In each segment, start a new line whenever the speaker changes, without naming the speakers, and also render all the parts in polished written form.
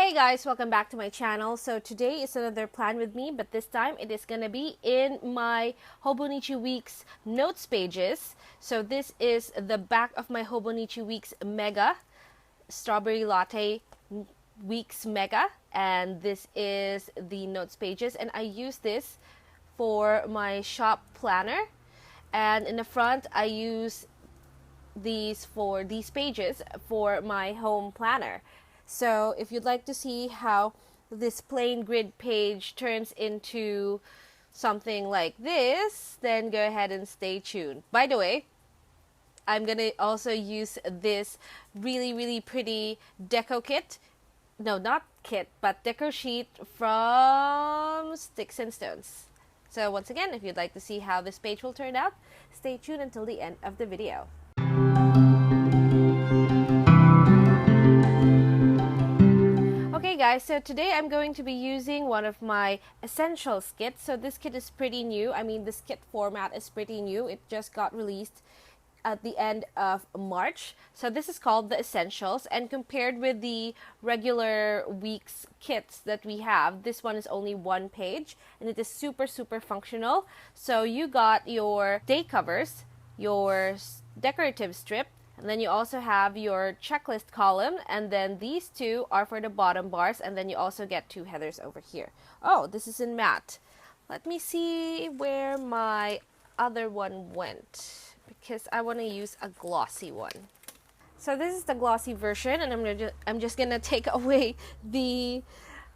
Hey guys, welcome back to my channel. So today is another plan with me, but this time it is gonna be in my Hobonichi Weeks notes pages. So this is the back of my Hobonichi Weeks Mega Strawberry Latte Weeks Mega, and this is the notes pages, and I use this for my shop planner, and in the front I use these pages for my home planner. So if you'd like to see how this plain grid page turns into something like this, then go ahead and stay tuned. By the way, I'm gonna also use this really pretty deco kit. No, not kit, but deco sheet from Sticks and Stones. So once again, if you'd like to see how this page will turn out, stay tuned until the end of the video. Okay guys, so today I'm going to be using one of my Essentials kits. So this kit is pretty new. I mean, this kit format is pretty new. It just got released at the end of March. So this is called the Essentials, and compared with the regular weeks kits that we have, this one is only one page and it is super functional. So you got your day covers, your decorative strip, and then you also have your checklist column, and then these two are for the bottom bars, and then you also get two headers over here. Oh, this is in matte. Let me see where my other one went, because I want to use a glossy one. So this is the glossy version, and I'm just gonna take away the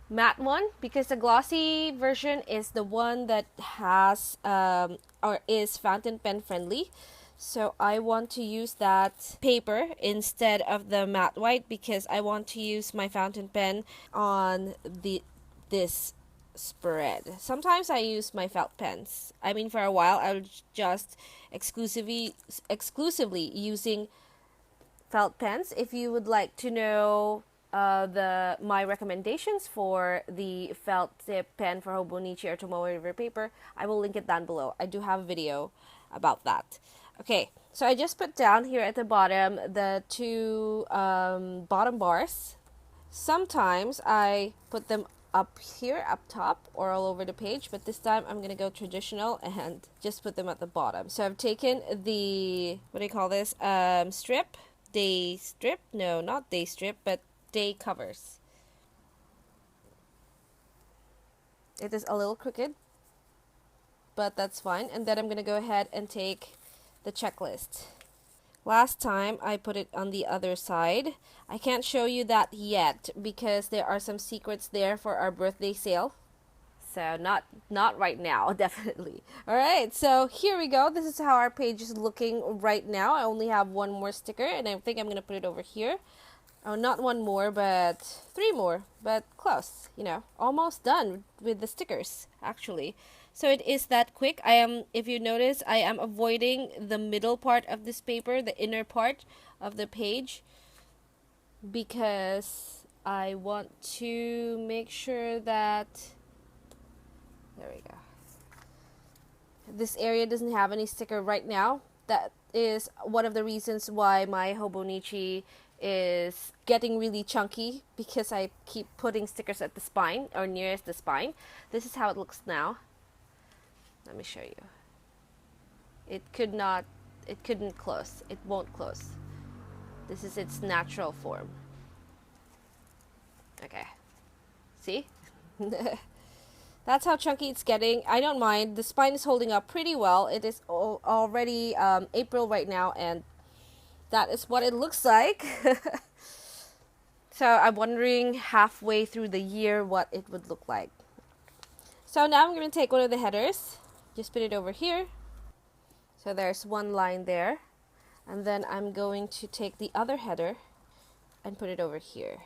matte one, because the glossy version is the one that has or is fountain pen friendly. So I want to use that paper instead of the matte white, because I want to use my fountain pen on this spread. Sometimes I use my felt pens. I mean, for a while I was just exclusively using felt pens. If you would like to know my recommendations for the felt tip pen for Hobonichi or Tomoe River paper, I will link it down below. I do have a video about that. Okay, so I just put down here at the bottom the two bottom bars. Sometimes I put them up here, up top, or all over the page, but this time I'm gonna go traditional and just put them at the bottom. So I've taken the, what do you call this, strip, day strip, no, not day strip, but day covers. It is a little crooked, but that's fine. And then I'm gonna go ahead and take the checklist. Last time I put it on the other side. I can't show you that yet because there are some secrets there for our birthday sale. So not right now, definitely. All right, so here we go. This is how our page is looking right now. I only have one more sticker, and I think I'm gonna put it over here. Oh, not one more, but three more, but close, you know, almost done with the stickers, actually. So it is that quick. If you notice, I am avoiding the middle part of this paper, the inner part of the page, because I want to make sure that, there we go, this area doesn't have any sticker right now. That is one of the reasons why my Hobonichi is getting really chunky, because I keep putting stickers at the spine or nearest the spine. This is how it looks now. Let me show you. It couldn't close. It won't close. This is its natural form. Okay. See? That's how chunky it's getting. I don't mind. The spine is holding up pretty well. It is already April right now, and that is what it looks like. So I'm wondering halfway through the year what it would look like. So now I'm going to take one of the headers. Just put it over here. So there's one line there. And then I'm going to take the other header and put it over here.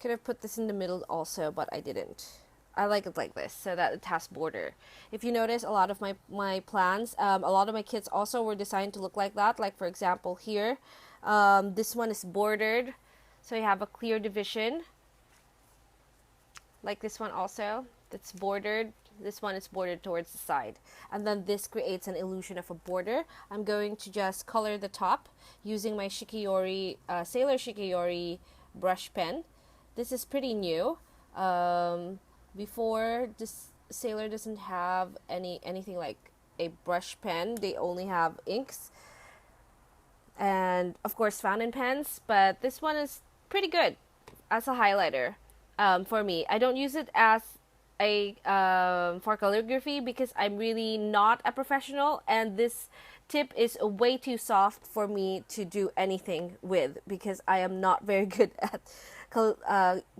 Could have put this in the middle also, but I didn't. I like it like this, so that it has border. If you notice, a lot of my plans, a lot of my kits also were designed to look like that. Like, for example, here, this one is bordered, so you have a clear division. Like this one also, that's bordered. This one is bordered towards the side, and then this creates an illusion of a border. I'm going to just color the top using my Shikiori Sailor Shikiori brush pen. This is pretty new. Before, this Sailor doesn't have anything like a brush pen. They only have inks and of course fountain pens, but this one is pretty good as a highlighter for me. I don't use it as a for calligraphy because I'm really not a professional, and this tip is way too soft for me to do anything with because I am not very good at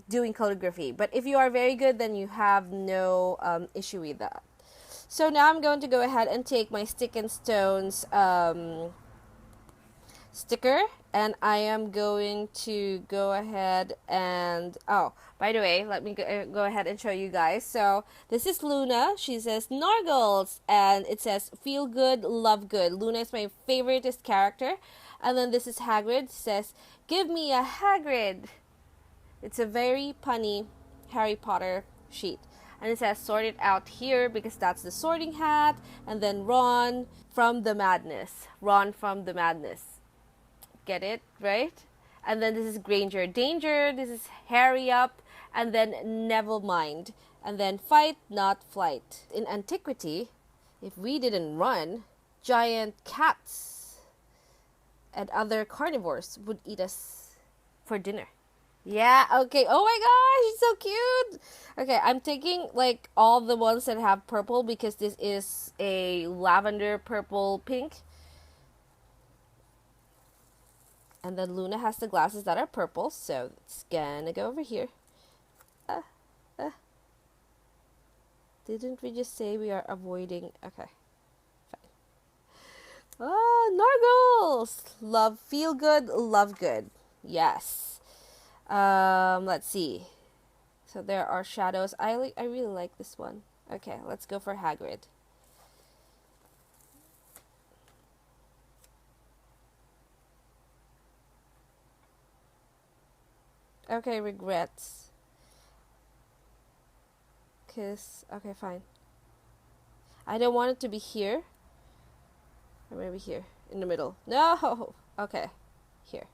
doing calligraphy. But if you are very good, then you have no issue with that. So now I'm going to go ahead and take my stick and stones sticker, and I am going to go ahead and by the way, let me go ahead and show you guys. So this is Luna. She says Nargles, and it says feel good, love good. Luna is my favoriteest character. And then this is Hagrid. It says give me a Hagrid. It's a very punny Harry Potter sheet. And it says sort it out here because that's the sorting hat. And then Ron from the Madness. Ron from the Madness. Get it, right? And then this is Granger Danger. This is Harry Up. And then Never Mind. And then Fight, Not Flight. In antiquity, if we didn't run, giant cats and other carnivores would eat us for dinner. Yeah, okay. Oh my gosh, it's so cute. Okay, I'm taking like all the ones that have purple because this is a lavender purple pink. And then Luna has the glasses that are purple, so it's gonna go over here. Didn't we just say we are avoiding? Okay, fine. Nargles! Love, feel good, love good. Yes. Let's see. So there are shadows. I really like this one. Okay, let's go for Hagrid. Okay, regrets. Okay, fine. I don't want it to be here. Or maybe here, in the middle. No! Okay, here.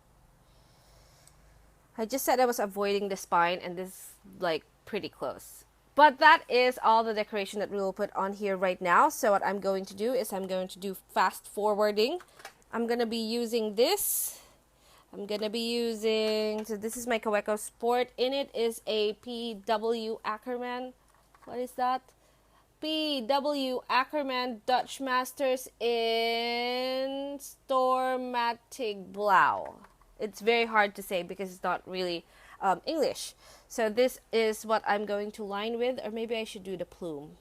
I just said I was avoiding the spine, and this is like pretty close. But that is all the decoration that we will put on here right now. So what I'm going to do is I'm going to do fast forwarding. I'm going to be using this. I'm going to be using, so this is my Kaweco Sport. In it is a P.W. Ackerman. What is that? P.W. Ackerman Dutch Masters in Stormatic Blau. It's very hard to say because it's not really English. So this is what I'm going to line with, or maybe I should do the plume.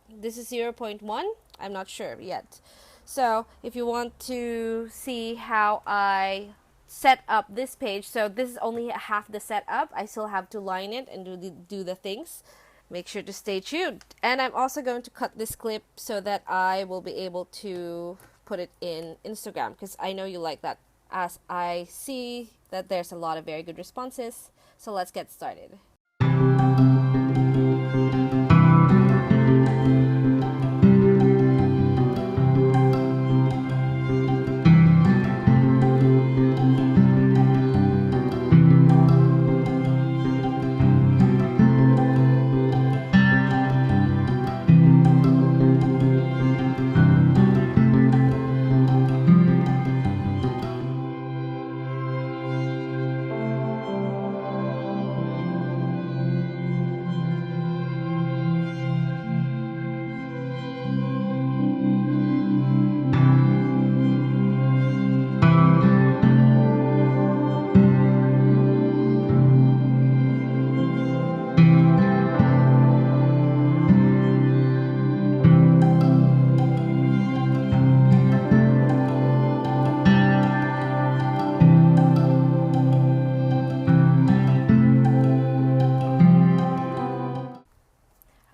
This is 0.1. I'm not sure yet. So if you want to see how I set up this page, so this is only half the setup. I still have to line it and do the things. Make sure to stay tuned. And I'm also going to cut this clip so that I will be able to put it in Instagram because I know you like that, as I see that there's a lot of very good responses. So let's get started.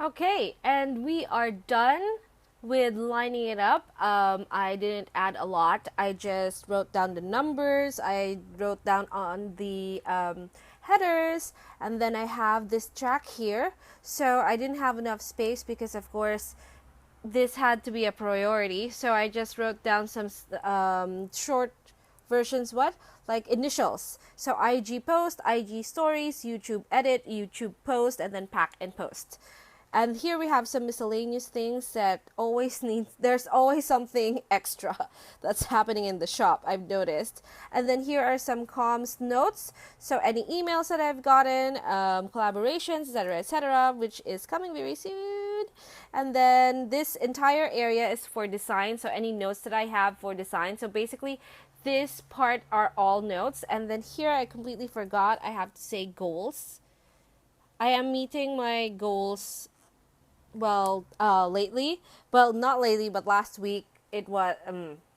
Okay, and we are done with lining it up. I didn't add a lot. I just wrote down the numbers. I wrote down on the headers, and then I have this track here. So I didn't have enough space because, of course, this had to be a priority. So I just wrote down some short versions, what? Like initials. So IG post, IG stories, YouTube edit, YouTube post, and then pack and post. And here we have some miscellaneous things that always needs, there's always something extra that's happening in the shop, I've noticed. And then here are some comms notes. So any emails that I've gotten, collaborations, etc., which is coming very soon. And then this entire area is for design. So any notes that I have for design. So basically, this part are all notes. And then here I completely forgot, I have to say goals. I am meeting my goals, well, lately. Well, not lately, but last week it was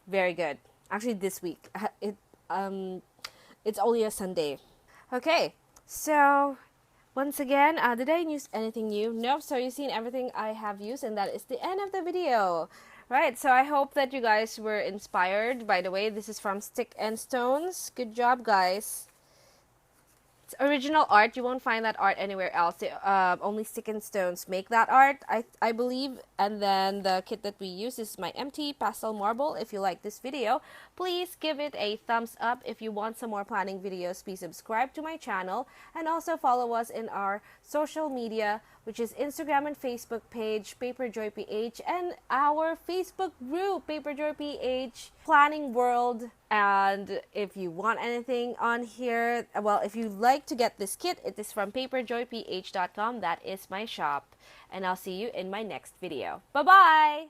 very good. Actually, this week it's only a Sunday. Okay, so once again, did I use anything new? Nope. So you've seen everything I have used, and that is the end of the video. Right, so I hope that you guys were inspired. By the way, this is from Stick and Stones. Good job, guys. It's original art. You won't find that art anywhere else. Only Stick and Stones make that art, I believe. And then the kit that we use is my empty pastel marble. If you like this video, please give it a thumbs up. If you want some more planning videos, please subscribe to my channel. And also follow us in our social media, which is Instagram and Facebook page, paperjoyph, and our Facebook group, paperjoyph Planning World. And if you want anything on here, well, if you like to get this kit, it is from paperjoyph.com. That is my shop. And I'll see you in my next video. Bye-bye!